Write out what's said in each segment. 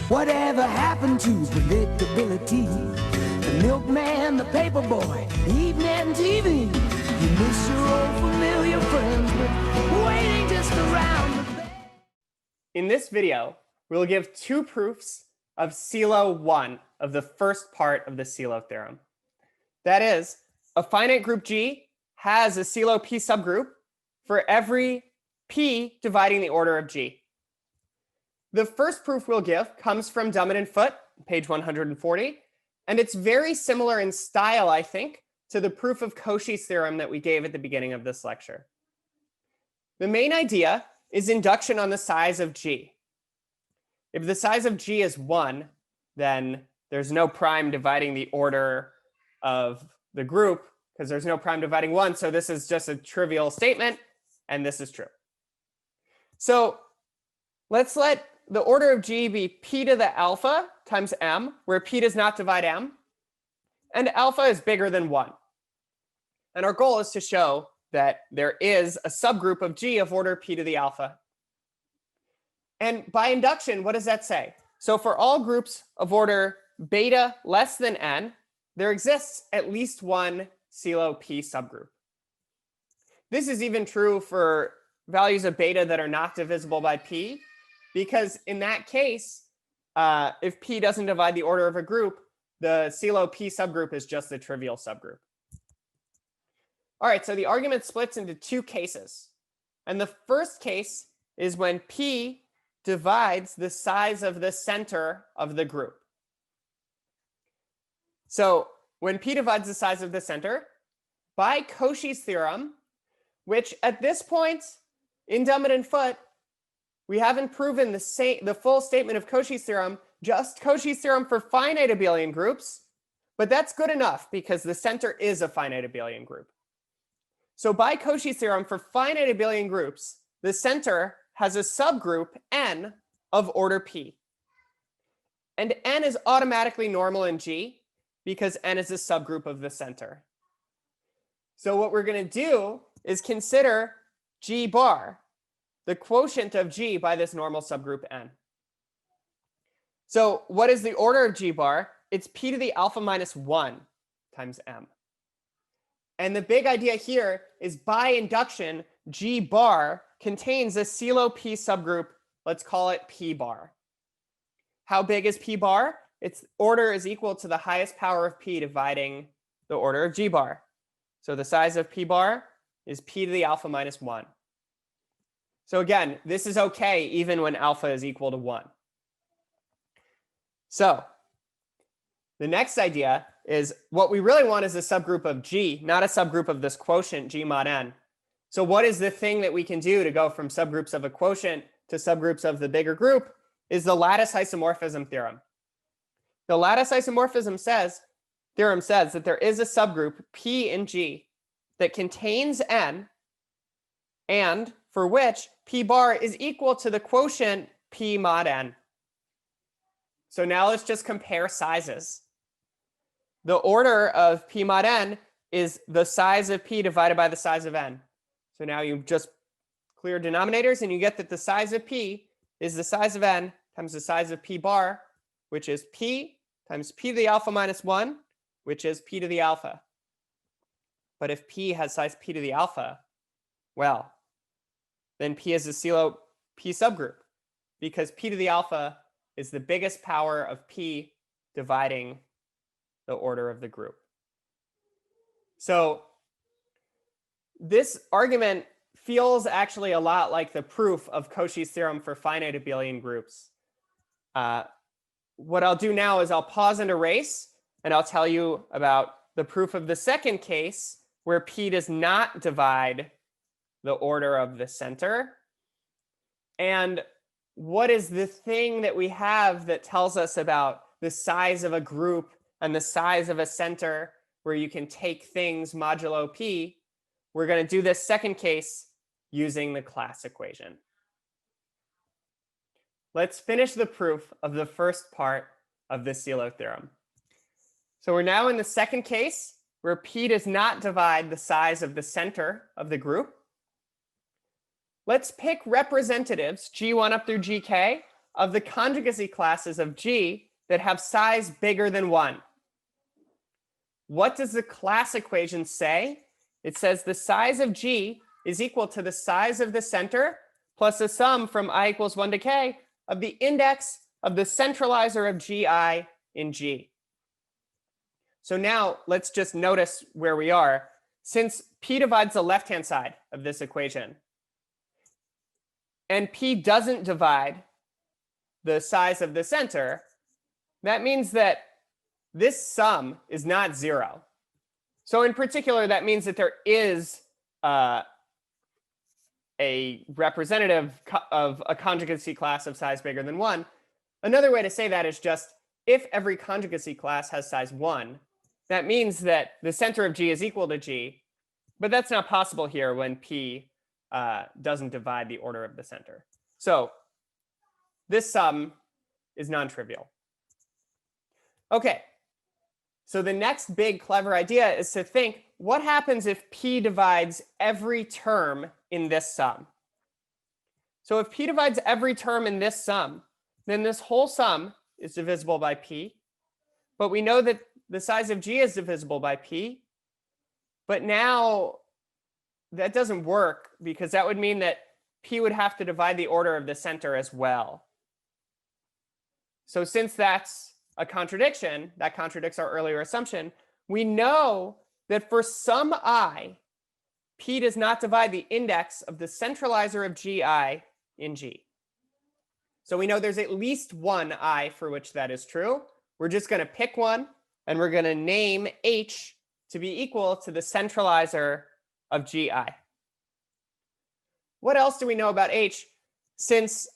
Whatever happened to predictability? The milkman, the paperboy, evening TV. You miss your old familiar friends, but waiting just around the bend. In this video, we'll give two proofs of Sylow I of the first part of the Sylow theorem. That is, a finite group G has a Sylow p subgroup for every p dividing the order of G. The first proof we'll give comes from Dummit and Foote, page 140, and it's very similar in style, I think, to the proof of Cauchy's theorem that we gave at the beginning of this lecture. The main idea is induction on the size of G. If the size of G is 1, then there's no prime dividing the order of the group because there's no prime dividing 1. So this is just a trivial statement, and this is true. So let's let the order of G be p to the alpha times m, where p does not divide m, and alpha is bigger than 1. And our goal is to show that there is a subgroup of G of order p to the alpha. And by induction, what does that say? So for all groups of order beta less than n, there exists at least one Sylow p subgroup. This is even true for values of beta that are not divisible by p, because in that case, if p doesn't divide the order of a group, the Sylow p subgroup is just a trivial subgroup. All right, so the argument splits into two cases. And the first case is when p divides the size of the center of the group. So when p divides the size of the center, by Cauchy's theorem, which at this point in Dummit and Foote, we haven't proven the full statement of Cauchy's theorem, just Cauchy's theorem for finite abelian groups. But that's good enough because the center is a finite abelian group. So by Cauchy's theorem for finite abelian groups, the center has a subgroup n of order p. And n is automatically normal in G because n is a subgroup of the center. So what we're going to do is consider G bar, the quotient of G by this normal subgroup n. So what is the order of G bar? It's p to the alpha minus 1 times m. And the big idea here is by induction, G bar contains a Sylow p subgroup. Let's call it p bar. How big is p bar? Its order is equal to the highest power of p dividing the order of G bar. So the size of p bar is p to the alpha minus 1. So again, this is OK even when alpha is equal to 1. So the next idea is what we really want is a subgroup of G, not a subgroup of this quotient G mod n. So what is the thing that we can do to go from subgroups of a quotient to subgroups of the bigger group is the lattice isomorphism theorem. The lattice isomorphism theorem says that there is a subgroup P in G that contains n and for which p bar is equal to the quotient p mod n. So now let's just compare sizes. The order of p mod n is the size of p divided by the size of n. So now you just clear denominators and you get that the size of p is the size of n times the size of p bar, which is p times p to the alpha minus 1, which is p to the alpha. But if p has size p to the alpha, well, then p is a Sylow p subgroup because p to the alpha is the biggest power of p dividing the order of the group. So this argument feels actually a lot like the proof of Cauchy's theorem for finite abelian groups. What I'll do now is I'll pause and erase, and I'll tell you about the proof of the second case where p does not divide the order of the center. And what is the thing that we have that tells us about the size of a group and the size of a center where you can take things modulo p? We're going to do this second case using the class equation. Let's finish the proof of the first part of the Sylow theorem. So we're now in the second case where p does not divide the size of the center of the group. Let's pick representatives, G1 up through GK, of the conjugacy classes of G that have size bigger than 1. What does the class equation say? It says the size of G is equal to the size of the center plus the sum from I equals 1 to k of the index of the centralizer of Gi in G. So now let's just notice where we are. Since P divides the left-hand side of this equation, and P doesn't divide the size of the center, that means that this sum is not 0. So in particular, that means that there is a representative of a conjugacy class of size bigger than 1. Another way to say that is just if every conjugacy class has size 1, that means that the center of G is equal to G. But that's not possible here when P doesn't divide the order of the center. So this sum is non-trivial. OK, so the next big clever idea is to think, what happens if P divides every term in this sum? So if P divides every term in this sum, then this whole sum is divisible by P. But we know that the size of G is divisible by P. But now that doesn't work, because that would mean that P would have to divide the order of the center as well. So since that's a contradiction, that contradicts our earlier assumption, we know that for some I, P does not divide the index of the centralizer of Gi in G. So we know there's at least one I for which that is true. We're just going to pick one, and we're going to name H to be equal to the centralizer of Gi. What else do we know about H? Since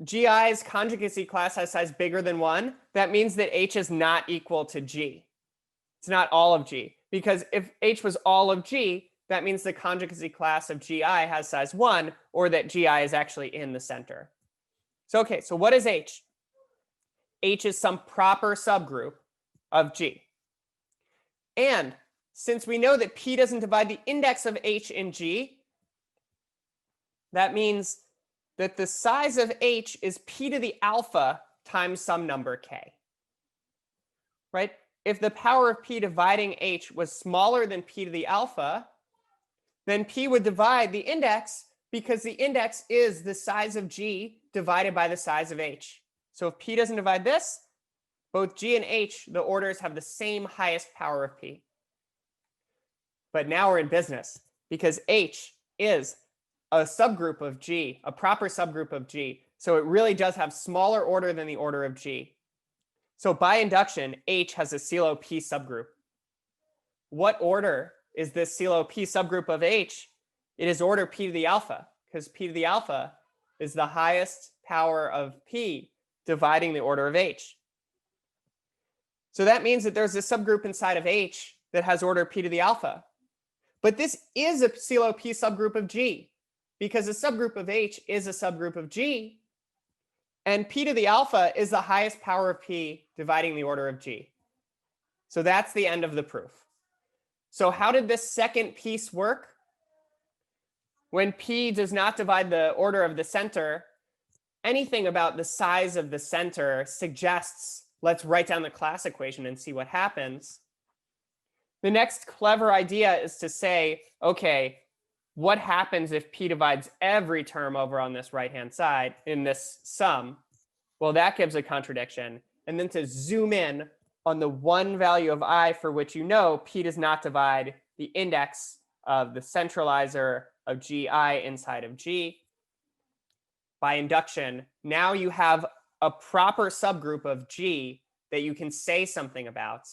Gi's conjugacy class has size bigger than 1, that means that H is not equal to G. It's not all of G. Because if H was all of G, that means the conjugacy class of Gi has size 1, or that Gi is actually in the center. So OK, so what is H? H is some proper subgroup of G. And since we know that P doesn't divide the index of H in G, that means that the size of H is P to the alpha times some number k. Right? If the power of P dividing H was smaller than P to the alpha, then P would divide the index, because the index is the size of G divided by the size of H. So if P doesn't divide this, both G and H, the orders have the same highest power of P. But now we're in business, because H is a subgroup of G, a proper subgroup of G. So it really does have smaller order than the order of G. So by induction, H has a Sylow p subgroup. What order is this Sylow p subgroup of H? It is order p to the alpha, because p to the alpha is the highest power of P dividing the order of H. So that means that there's a subgroup inside of H that has order p to the alpha. But this is a Sylow p subgroup of G, because a subgroup of H is a subgroup of G, and p to the alpha is the highest power of P dividing the order of G. So that's the end of the proof. So how did this second piece work? When P does not divide the order of the center, anything about the size of the center suggests, let's write down the class equation and see what happens. The next clever idea is to say, OK, what happens if P divides every term over on this right-hand side in this sum? Well, that gives a contradiction. And then to zoom in on the one value of I for which you know P does not divide the index of the centralizer of Gi inside of G. By induction, now you have a proper subgroup of G that you can say something about.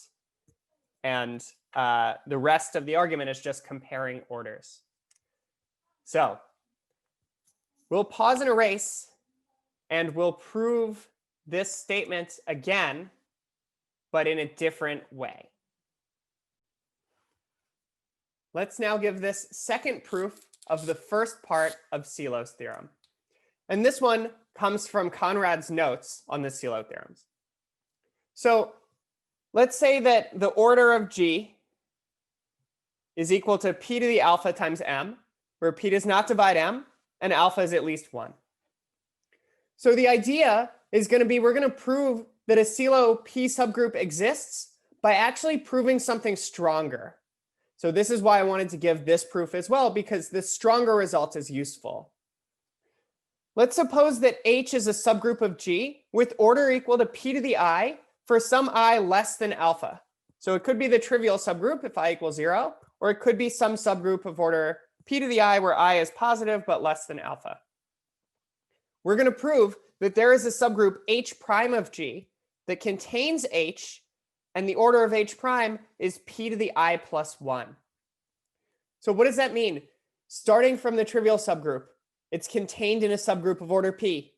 And the rest of the argument is just comparing orders. So we'll pause and erase, and we'll prove this statement again, but in a different way. Let's now give this second proof of the first part of Sylow's theorem. And this one comes from Conrad's notes on the Sylow theorems. So let's say that the order of G is equal to P to the alpha times M, where P does not divide M, and alpha is at least 1. So the idea is going to be we're going to prove that a Sylow P subgroup exists by actually proving something stronger. So this is why I wanted to give this proof as well, because this stronger result is useful. Let's suppose that H is a subgroup of G with order equal to p to the I for some I less than alpha. So it could be the trivial subgroup if I equals 0, or it could be some subgroup of order p to the I where I is positive but less than alpha. We're going to prove that there is a subgroup H prime of G that contains H, and the order of H prime is p to the I plus 1. So what does that mean? Starting from the trivial subgroup, it's contained in a subgroup of order p.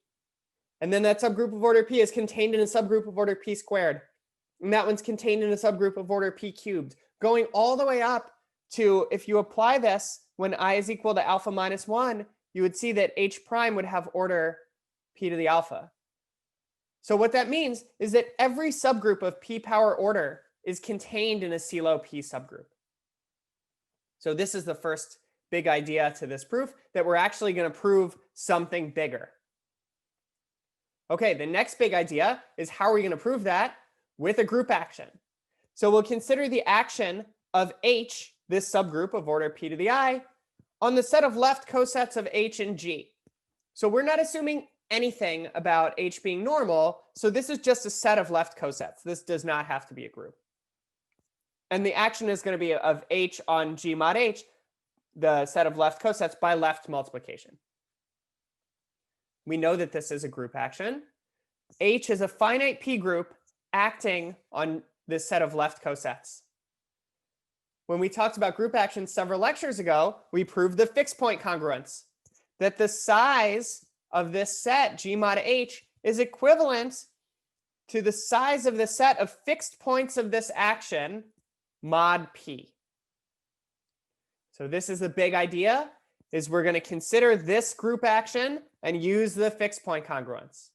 And then that subgroup of order p is contained in a subgroup of order p squared. And that one's contained in a subgroup of order p cubed, going all the way up to, if you apply this when I is equal to alpha minus 1, you would see that H prime would have order p to the alpha. So what that means is that every subgroup of p power order is contained in a Sylow P subgroup. So this is the first big idea to this proof, that we're actually going to prove something bigger. Okay, the next big idea is how are we going to prove that? With a group action. So we'll consider the action of H, this subgroup of order p to the I, on the set of left cosets of H and G. So we're not assuming anything about H being normal. So this is just a set of left cosets. This does not have to be a group. And the action is going to be of H on G mod H, the set of left cosets by left multiplication. We know that this is a group action. H is a finite P group acting on this set of left cosets. When we talked about group actions several lectures ago, we proved the fixed point congruence, that the size of this set, G mod H, is equivalent to the size of the set of fixed points of this action, mod P. So this is the big idea, is we're going to consider this group action and use the fixed point congruence.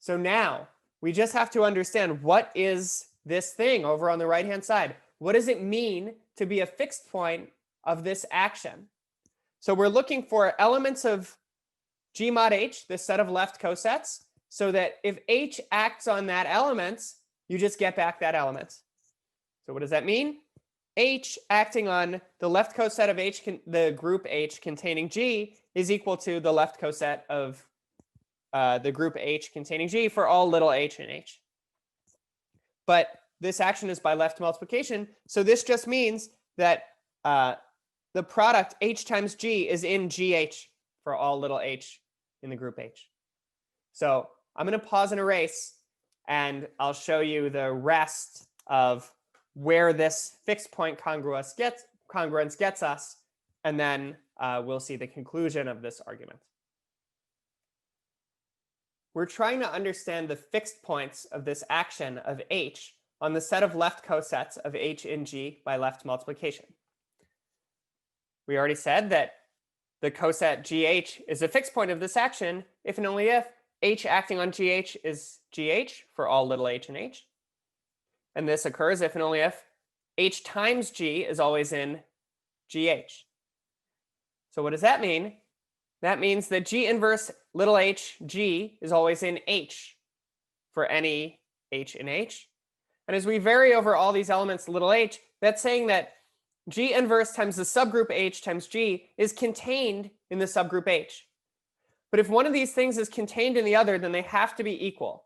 So now we just have to understand what is this thing over on the right-hand side. What does it mean to be a fixed point of this action? So we're looking for elements of G mod H, this set of left cosets, so that if H acts on that element, you just get back that element. So what does that mean? H acting on the left coset of H, the group H containing G, is equal to the left coset of the group H containing G for all little h and H. But this action is by left multiplication. So this just means that the product H times G is in GH for all little h in the group H. So I'm going to pause and erase, and I'll show you the rest of where this fixed point congruence gets us, and then we'll see the conclusion of this argument. We're trying to understand the fixed points of this action of H on the set of left cosets of H in G by left multiplication. We already said that the coset GH is a fixed point of this action if and only if H acting on GH is GH for all little h and H. And this occurs if and only if H times G is always in GH. So what does that mean? That means that G inverse little h G is always in H for any h in H. And as we vary over all these elements little h, that's saying that G inverse times the subgroup H times G is contained in the subgroup H. But if one of these things is contained in the other, then they have to be equal.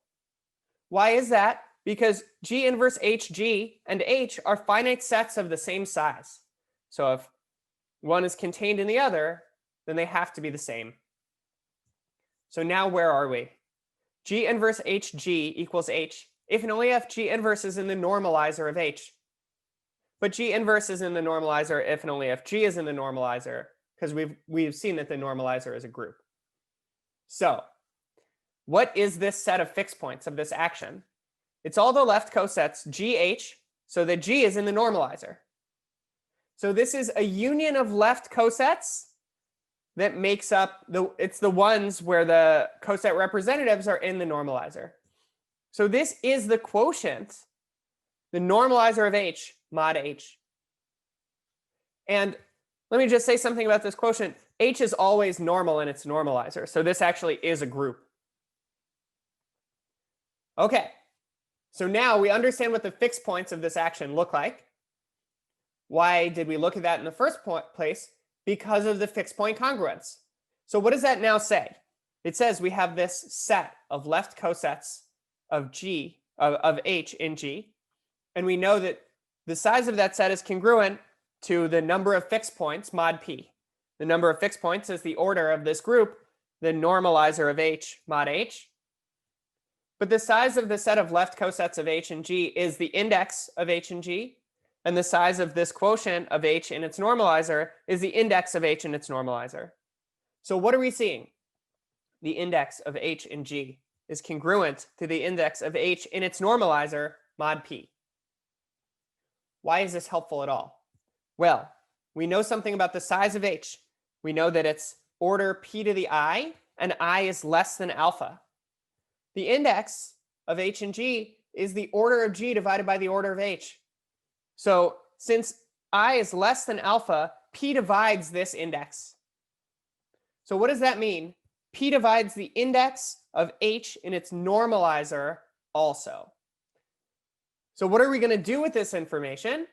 Why is that? Because G inverse HG and H are finite sets of the same size. So if one is contained in the other, then they have to be the same. So now where are we? G inverse HG equals H if and only if G inverse is in the normalizer of H. But G inverse is in the normalizer if and only if G is in the normalizer, because we've seen that the normalizer is a group. So what is this set of fixed points of this action? It's all the left cosets GH, so that G is in the normalizer. So this is a union of left cosets that makes up it's the ones where the coset representatives are in the normalizer. So this is the quotient, the normalizer of H mod H. And let me just say something about this quotient. H is always normal in its normalizer. So this actually is a group. Okay, so now we understand what the fixed points of this action look like. Why did we look at that in the first place? Because of the fixed point congruence. So what does that now say? It says we have this set of left cosets of H in G, and we know that the size of that set is congruent to the number of fixed points mod P. The number of fixed points is the order of this group, the normalizer of H mod H. But the size of the set of left cosets of H and G is the index of H and G, and the size of this quotient of H in its normalizer is the index of H in its normalizer. So what are we seeing? The index of H in G is congruent to the index of H in its normalizer mod P. Why is this helpful at all? Well, we know something about the size of H. We know that it's order P to the I, and I is less than alpha. The index of H and G is the order of G divided by the order of H. So since I is less than alpha, P divides this index. So what does that mean? P divides the index of H in its normalizer also. So what are we going to do with this information?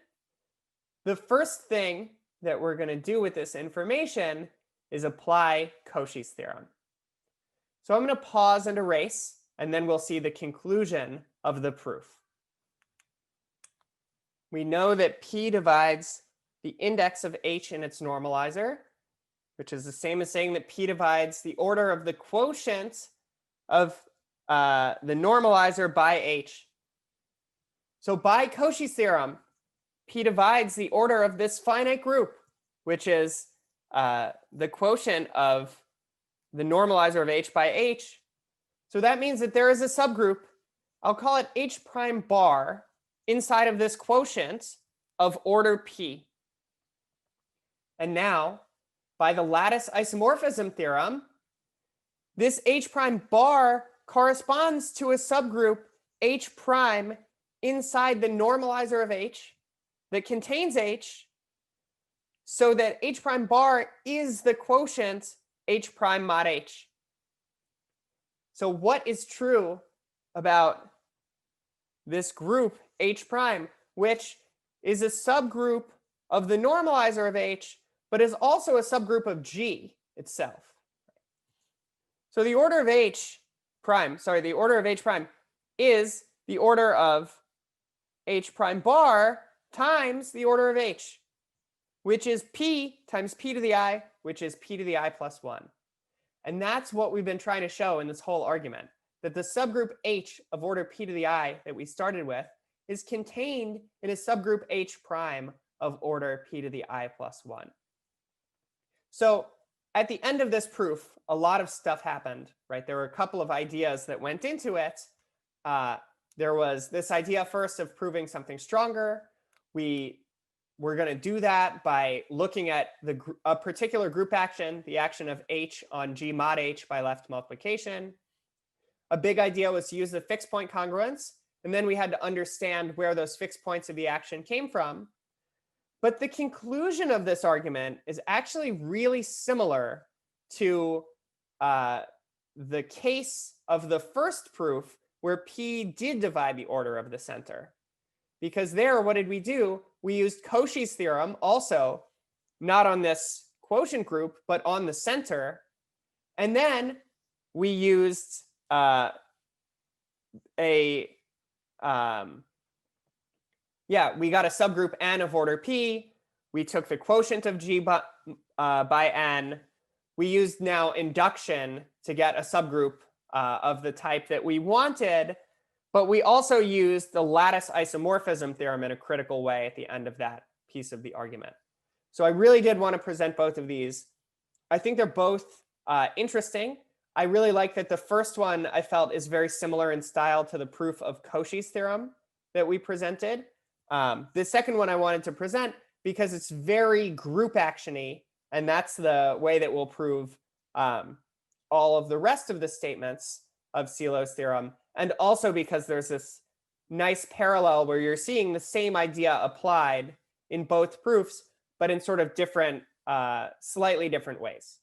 The first thing that we're going to do with this information is apply Cauchy's theorem. So I'm going to pause and erase, and then we'll see the conclusion of the proof. We know that P divides the index of H in its normalizer, which is the same as saying that P divides the order of the quotient of the normalizer by H. So by Cauchy's theorem, P divides the order of this finite group, which is the quotient of the normalizer of H by H. So that means that there is a subgroup, I'll call it H prime bar, inside of this quotient of order P. And now, by the lattice isomorphism theorem, this H prime bar corresponds to a subgroup H prime inside the normalizer of H that contains H, so that H prime bar is the quotient H prime mod H. So what is true about this group H prime, which is a subgroup of the normalizer of H, but is also a subgroup of G itself? So the order of H prime is the order of H prime bar times the order of H, which is P times P to the I, which is P to the I plus 1. And that's what we've been trying to show in this whole argument, that the subgroup H of order P to the I that we started with is contained in a subgroup H prime of order P to the I plus 1. So at the end of this proof, a lot of stuff happened, right? There were a couple of ideas that went into it. There was this idea first of proving something stronger. We were going to do that by looking at a particular group action, the action of H on G mod H by left multiplication. A big idea was to use the fixed point congruence, and then we had to understand where those fixed points of the action came from. But the conclusion of this argument is actually really similar to the case of the first proof where P did divide the order of the center. Because there, what did we do? We used Cauchy's theorem also, not on this quotient group, but on the center. And then we used we got a subgroup N of order P. We took the quotient of G by N. We used now induction to get a subgroup of the type that we wanted. But we also used the lattice isomorphism theorem in a critical way at the end of that piece of the argument. So I really did want to present both of these. I think they're both interesting. I really like that the first one I felt is very similar in style to the proof of Cauchy's theorem that we presented. The second one I wanted to present because it's very group action-y, and that's the way that we'll prove all of the rest of the statements of Sylow's theorem. And also because there's this nice parallel where you're seeing the same idea applied in both proofs, but in sort of different, slightly different ways.